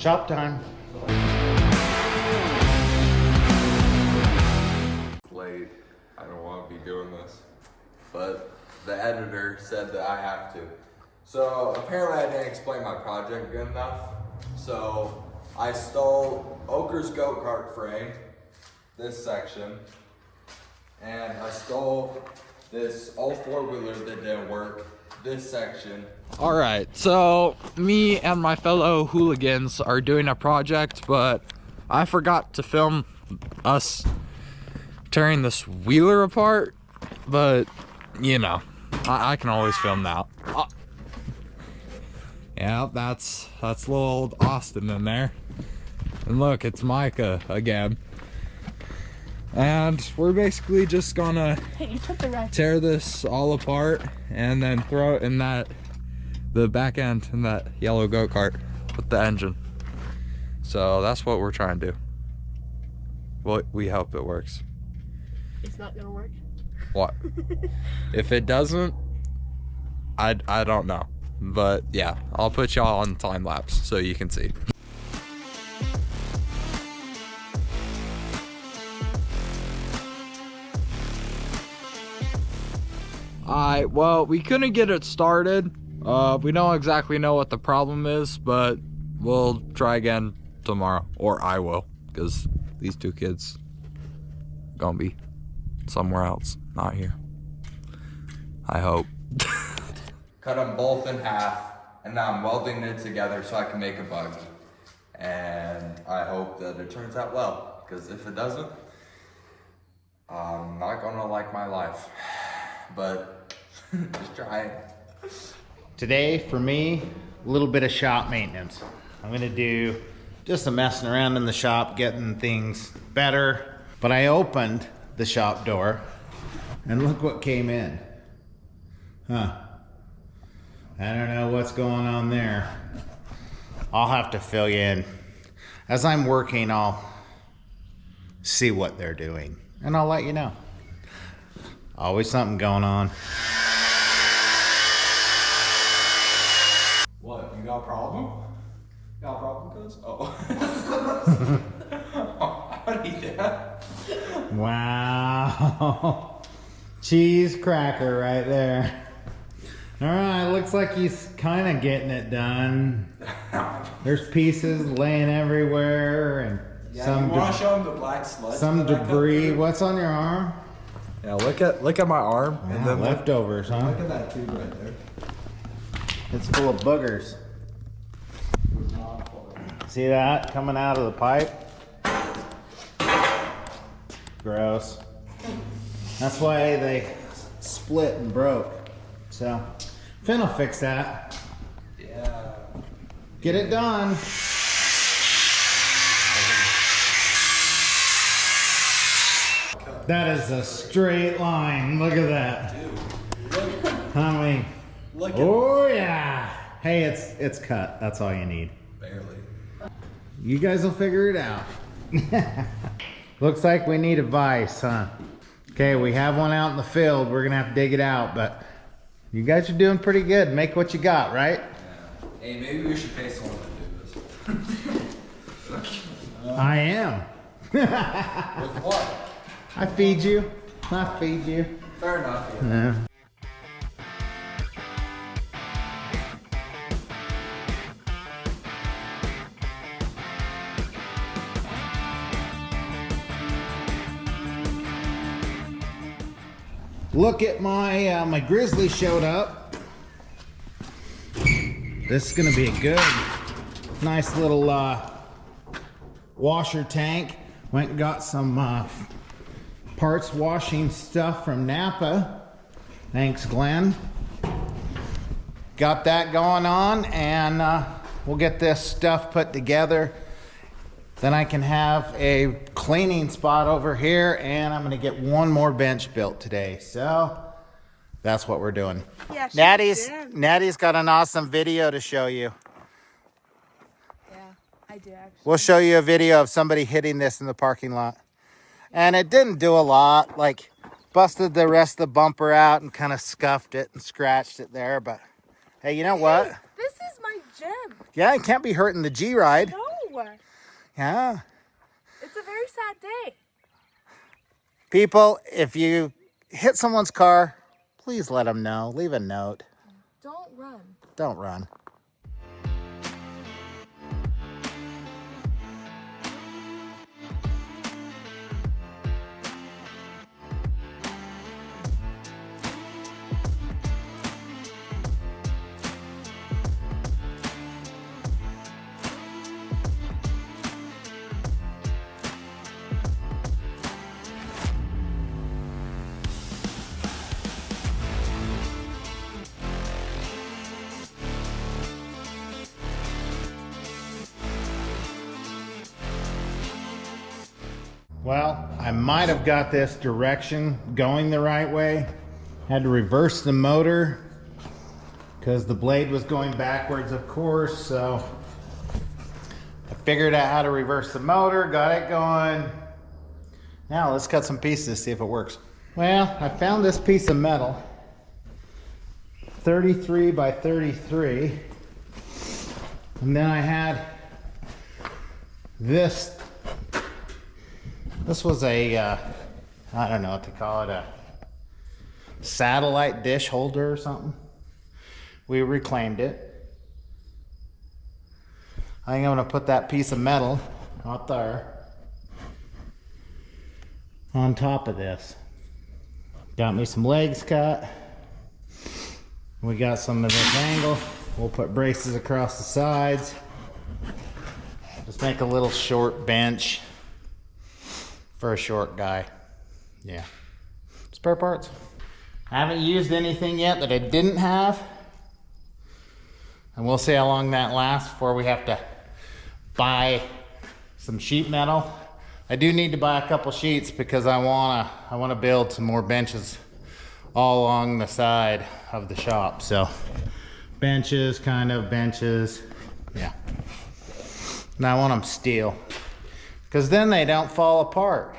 Chop time. Late. I don't want to be doing this. But the editor said that I have to. So apparently I didn't explain my project good enough. So I stole Oker's go-kart frame, this section, and I stole this old four-wheeler that didn't work, this section. All right, so me and my fellow hooligans are doing a project, but I forgot to film us tearing this wheeler apart, but you know, I can always film that. Yeah, that's little old Austin in there. And look, it's Micah again. And we're basically just gonna tear this all apart and then throw it in the back end in that yellow go-kart with the engine. So that's what we're trying to do. Well, we hope it works. It's not gonna work. What? If it doesn't, I don't know. But yeah, I'll put y'all on time lapse so you can see. Alright, well, we couldn't get it started. We don't exactly know what the problem is, but we'll try again tomorrow. Or I will, because these two kids gonna be somewhere else, not here. I hope. Cut them both in half, and now I'm welding it together so I can make a bug. And I hope that it turns out well, because if it doesn't, I'm not gonna like my life. But just try it. Today, for me, a little bit of shop maintenance. I'm gonna do just some messing around in the shop, getting things better. But I opened the shop door, and look what came in. Huh. I don't know what's going on there. I'll have to fill you in. As I'm working, I'll see what they're doing, and I'll let you know. Always something going on. What, you got a problem? You got a problem, cuz? Oh. Oh, howdy, Dad. Wow. Cheese cracker right there. All right, looks like he's kind of getting it done. There's pieces laying everywhere, and Yeah, you want to show him the black sludge? some debris. What's on your arm? Yeah, look at my arm. Yeah, And then leftovers, huh? Look at that tube right there. It's full of boogers. See that coming out of the pipe? Gross. That's why they split and broke. So, Finn will fix that. Yeah. Get it done. That is a straight line. Look at that. I mean, Look at oh yeah. Hey, it's cut. That's all you need. barely. You guys will figure it out. Looks like we need a vise, huh? Okay, we have one out in the field. We're gonna have to dig it out, but you guys are doing pretty good. Make what you got, right? Yeah. Hey, maybe we should pay someone to do this. I am. With what? I feed you. I feed you. Fair enough. Yeah. Yeah. Look at my Grizzly showed up. This is gonna be a good, nice little washer tank. Went and got some parts washing stuff from Napa. Thanks, Glenn. Got that going on, and we'll get this stuff put together. Then I can have a cleaning spot over here, and I'm gonna get one more bench built today. So that's what we're doing. Yeah, Natty's got an awesome video to show you. Yeah, I do actually. We'll show you a video of somebody hitting this in the parking lot. And it didn't do a lot, like busted the rest of the bumper out and kind of scuffed it and scratched it there. But hey, you know what? This is my gym. Yeah, it can't be hurting the G-Ride. No. Yeah. It's a very sad day. People, if you hit someone's car, please let them know. Leave a note. Don't run. Don't run. Well, I might have got this direction going the right way. Had to reverse the motor because the blade was going backwards, of course. So I figured out how to reverse the motor, got it going. Now let's cut some pieces, see if it works. Well, I found this piece of metal, 33 by 33. And then I had this. This was a, I don't know what to call it, a satellite dish holder or something. We reclaimed it. I think I'm gonna put that piece of metal out there on top of this. Got me some legs cut. We got some of this angle. We'll put braces across the sides. Just make a little short bench for a short guy. Yeah. Spare parts. I haven't used anything yet that I didn't have. And we'll see how long that lasts before we have to buy some sheet metal. I do need to buy a couple sheets because I wanna build some more benches all along the side of the shop. So benches, yeah. And I want them steel, because then they don't fall apart.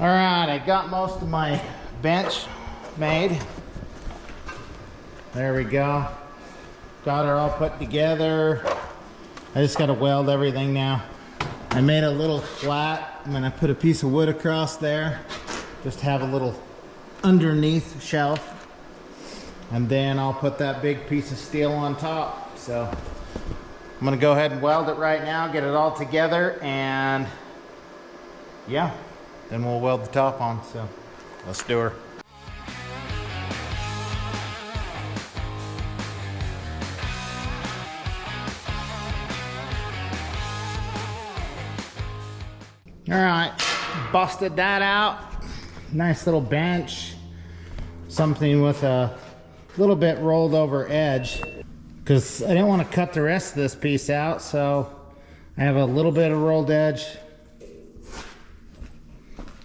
All right, I got most of my bench made. There we go. Got her all put together. I just got to weld everything now. I made a little flat. I'm gonna put a piece of wood across there. Just have a little underneath shelf. And then I'll put that big piece of steel on top. So I'm gonna go ahead and weld it right now, get it all together, and yeah. Then we'll weld the top on, so let's do her. All right, busted that out. Nice little bench. Something with a little bit rolled over edge, because I didn't want to cut the rest of this piece out, so I have a little bit of rolled edge.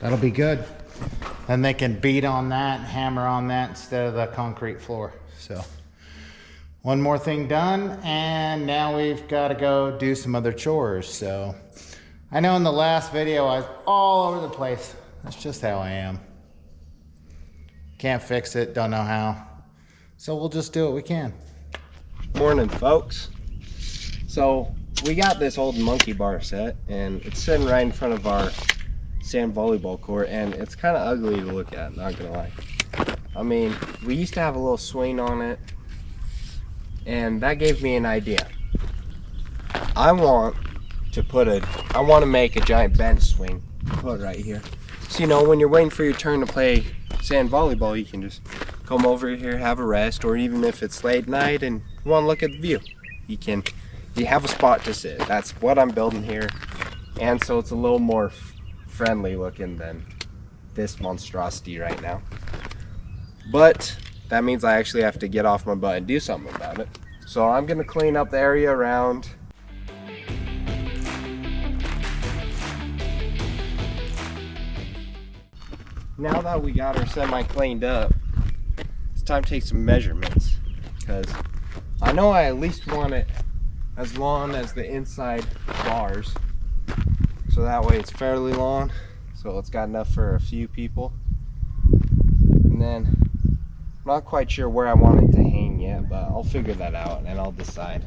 That'll be good. Then they can beat on that and hammer on that instead of the concrete floor. So one more thing done, and now we've got to go do some other chores. So I know in the last video I was all over the place. That's just how I am. Can't fix it, don't know how. So we'll just do what we can. Morning, folks. So we got this old monkey bar set, and it's sitting right in front of our sand volleyball court, and it's kind of ugly to look at, not gonna lie. I mean, we used to have a little swing on it, and that gave me an idea. I want to make a giant bench swing, put it right here. So, you know, when you're waiting for your turn to play sand volleyball, you can just come over here, have a rest, or even if it's late night and you want to look at the view, you have a spot to sit. That's what I'm building here. And so it's a little more friendly looking than this monstrosity right now. But that means I actually have to get off my butt and do something about it. So I'm gonna clean up the area around. Now that we got her semi cleaned up, it's time to take some measurements, because I know I at least want it as long as the inside bars, so that way it's fairly long, so it's got enough for a few people. And then I'm not quite sure where I want it to hang yet, but I'll figure that out and I'll decide.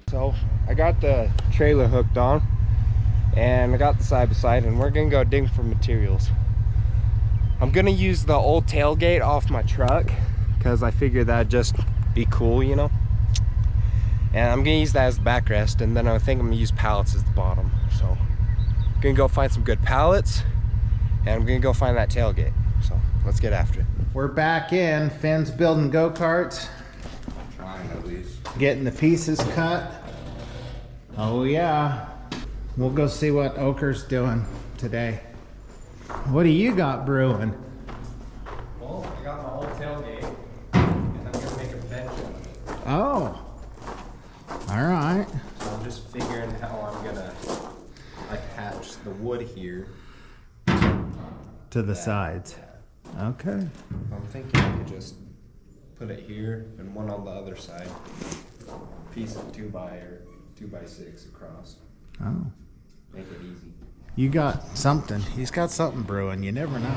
So I got the trailer hooked on and I got the side by side, and we're gonna go dig for materials. I'm gonna use the old tailgate off my truck because I figured that'd just be cool, you know. And I'm gonna use that as the backrest, and then I think I'm gonna use pallets as the bottom. So I'm gonna go find some good pallets, and I'm gonna go find that tailgate. So let's get after it. We're back in. Finn's building go-karts, Trying at least. getting the pieces cut. Oh yeah. We'll go see what Oker's doing today. What do you got brewing? Well, I got my old tailgate, and I'm gonna make a bench out of it. Oh. All right. So I'm just figuring how I'm gonna attach the wood here. To the sides. Okay. I'm thinking I could just put it here and one on the other side. Piece of 2x6 across. Oh. Make it easy. You got something. He's got something brewing. You never know.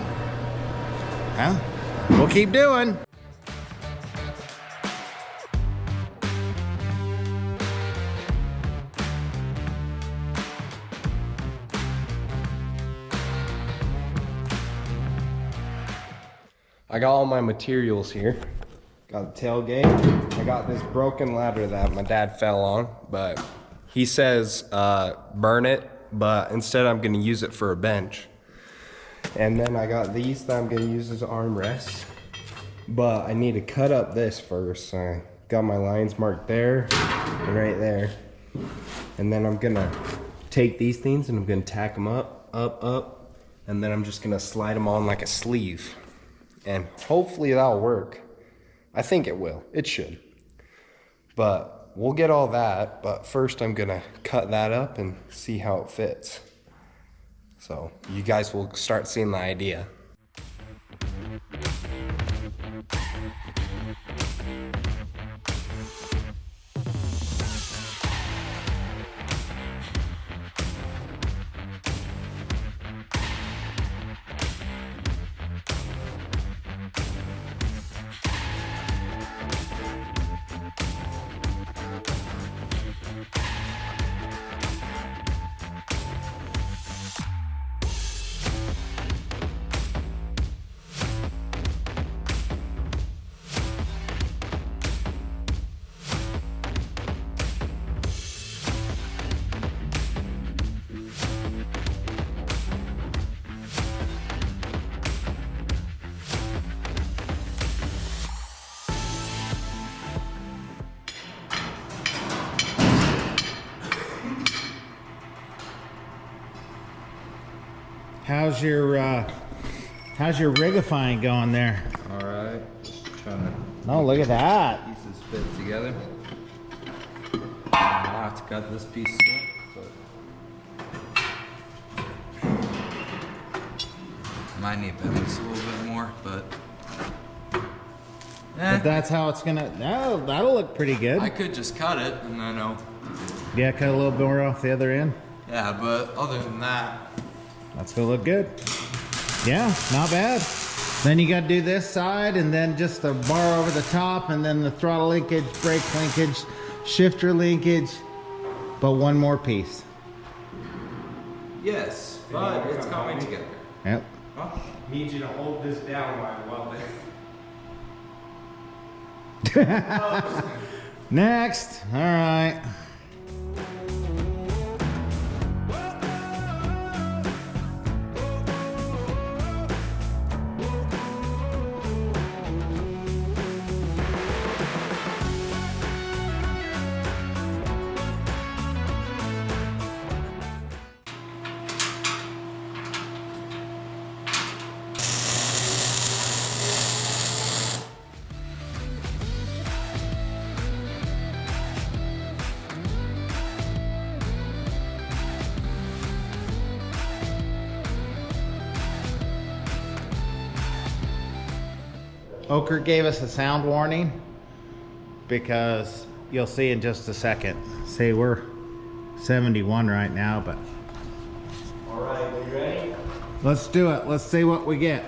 Huh? We'll keep doing. I got all my materials here. Got the tailgate. I got this broken ladder that my dad fell on, but he says burn it, but instead I'm gonna use it for a bench. And then I got these that I'm gonna use as armrests, but I need to cut up this first. So I got my lines marked there and right there. And then I'm gonna take these things and I'm gonna tack them up, and then I'm just gonna slide them on like a sleeve. And hopefully that'll work. I think it will. It should. But we'll get all that. But first I'm gonna cut that up and see how it fits. So you guys will start seeing the idea. How's your rigifying going there? Alright, just trying to Oh, look at that. pieces fit together. I'll have to cut this piece up, but might need to bend this a little bit more, but But that's how it's gonna. No, that'll look pretty good. I could just cut it and then Yeah, cut a little bit more off the other end. yeah, but other than that, That's gonna look good. Yeah, not bad. Then you gotta do this side, and then just the bar over the top, and then the throttle linkage, brake linkage, shifter linkage, but one more piece. yes, but it's coming together. Yep. Need you to hold this down while I weld Next. All right. Oker gave us a sound warning because you'll see in just a second. See, we're 71 right now, but. All right, are you ready? Let's do it. Let's see what we get.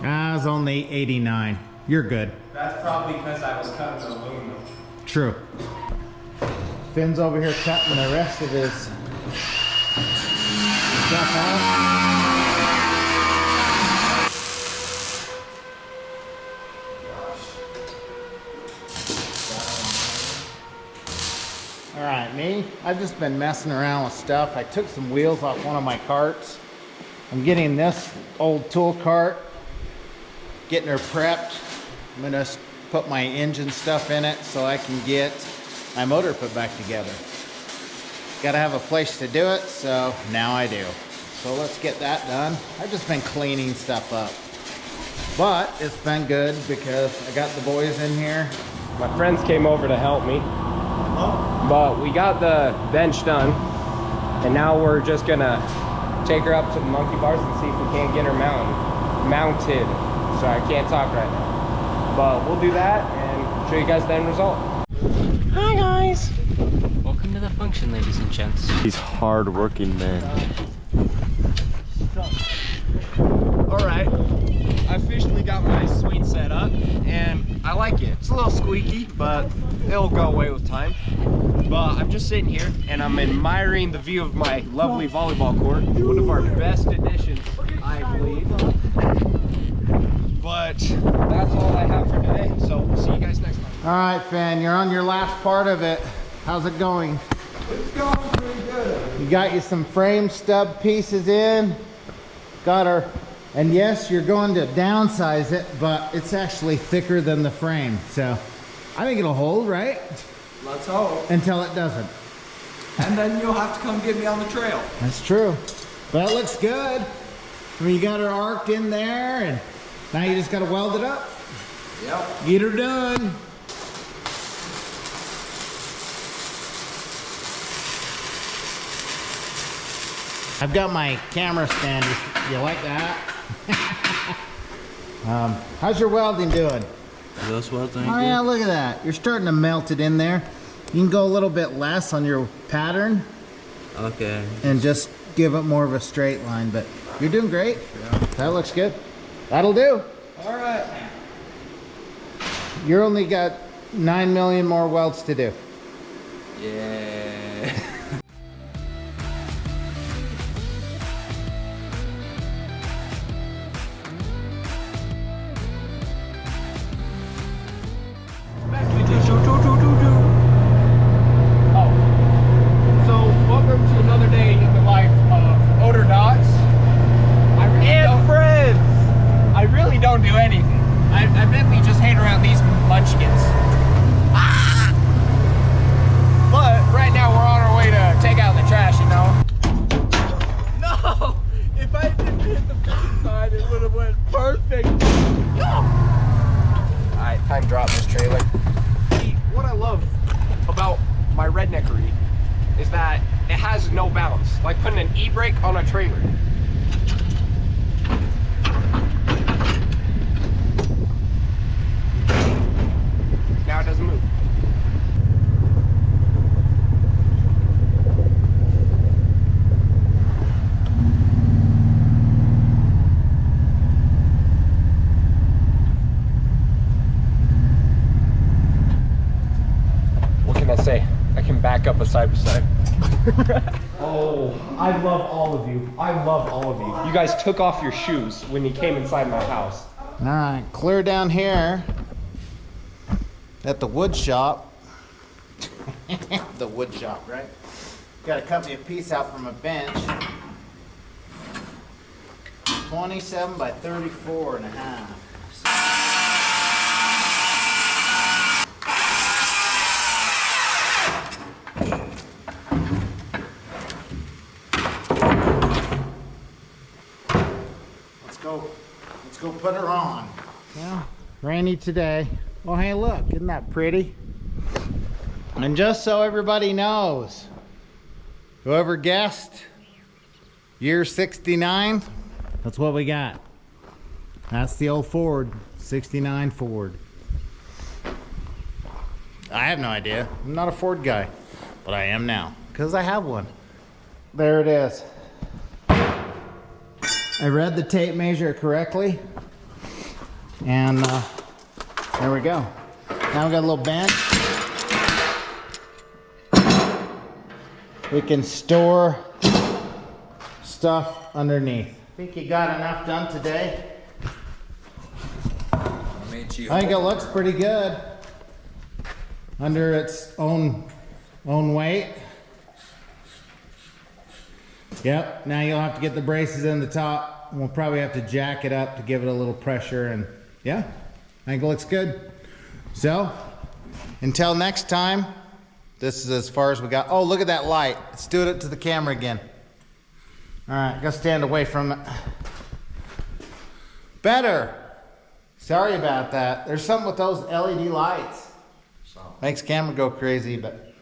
Ah, it's only 89. You're good. That's probably because I was cutting aluminum. True. Finn's over here cutting the rest of his stuff off. All right, me, I've just been messing around with stuff. I took some wheels off one of my carts. I'm getting this old tool cart, getting her prepped. I'm gonna put my engine stuff in it so I can get my motor put back together. Gotta have a place to do it, so now I do. So let's get that done. I've just been cleaning stuff up, but it's been good because I got the boys in here. My friends came over to help me, but we got the bench done, and now we're just gonna take her up to the monkey bars and see if we can't get her mounted. So I can't talk right now, but we'll do that and show you guys the end result. Hi guys! Welcome to the function, ladies and gents. He's hard-working man. Alright, I officially got my suite set up, and I like it. It's a little squeaky, but it'll go away with time. But I'm just sitting here, and I'm admiring the view of my lovely volleyball court. One of our best additions, I believe. But that's all I have for today, so we'll see you guys next time. All right, Finn, you're on your last part of it. How's it going? It's going pretty good. You got you some frame stub pieces in. Got her, and yes, you're going to downsize it, but it's actually thicker than the frame. So I think it'll hold, right? Let's hope. Until it doesn't. And then you'll have to come get me on the trail. That's true. But it looks good. I mean, you got her arced in there, and now you just got to weld it up. Yep. Get her done. I've got my camera stand. You like that? How's your welding doing? Those welding Oh yeah, look at that. You're starting to melt it in there. You can go a little bit less on your pattern. Okay. And just give it more of a straight line, but you're doing great. Yeah. That looks good. That'll do. All right. You're only got 9 million more welds to do. Yeah. Welcome to another day in the life of Odor Dots. I really don't do anything. I mainly just hang around these munchkins. Ah! But right now we're on our way to take out the trash, you know. No! If I didn't hit the front side, it would have went perfect. No! Alright, time to drop this trailer. See, what I love about my redneckery is that it has no balance, like putting an e-brake on a trailer. Now it doesn't move. What can I say? I can back up a side by side. Oh, I love all of you. I love all of you. You guys took off your shoes when you came inside my house. All right, clear down here at the wood shop. The wood shop, right? Got to cut me a piece out from a bench. 27 by 34 and a half. Let's go put her on. Yeah, rainy today. Well, hey, look, isn't that pretty? And just so everybody knows, whoever guessed year 69, that's what we got. That's the old Ford, 69 Ford. I have no idea. I'm not a Ford guy, but I am now because I have one. There it is. I read the tape measure correctly, and there we go. Now we got a little bench. We can store stuff underneath. I think you got enough done today. I think it looks pretty good under its own weight. Yep, now you'll have to get the braces in the top. We'll probably have to jack it up to give it a little pressure, and yeah, I think it looks good. So, until next time, this is as far as we got. Oh, look at that light. Let's do it to the camera again. All right, gotta stand away from it. Better. Sorry about that. There's something with those LED lights. Makes camera go crazy, but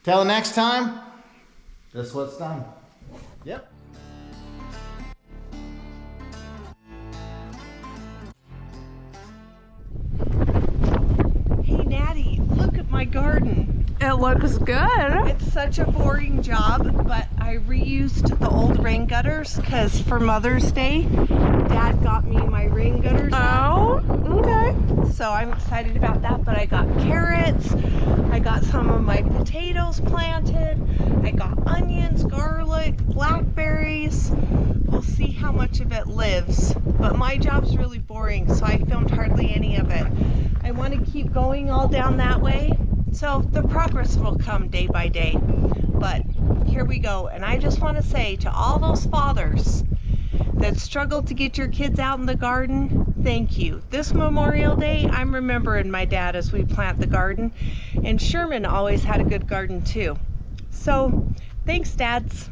till next time, this is what's done. Yep. Hey Natty, look at my garden. It looks good. It's such a boring job, but I reused the old rain gutters because for Mother's Day, Dad got me my rain gutters. Oh, okay. So I'm excited about that, but I got carrots, I got some of my potatoes planted, I got onions, garlic, blackberries. We'll see how much of it lives, but my job's really boring, so I filmed hardly any of it. I want to keep going all down that way, so the progress will come day by day. But here we go, and I just want to say to all those fathers that struggled to get your kids out in the garden, thank you. This Memorial Day, I'm remembering my dad as we plant the garden, and Sherman always had a good garden too. So, thanks, dads.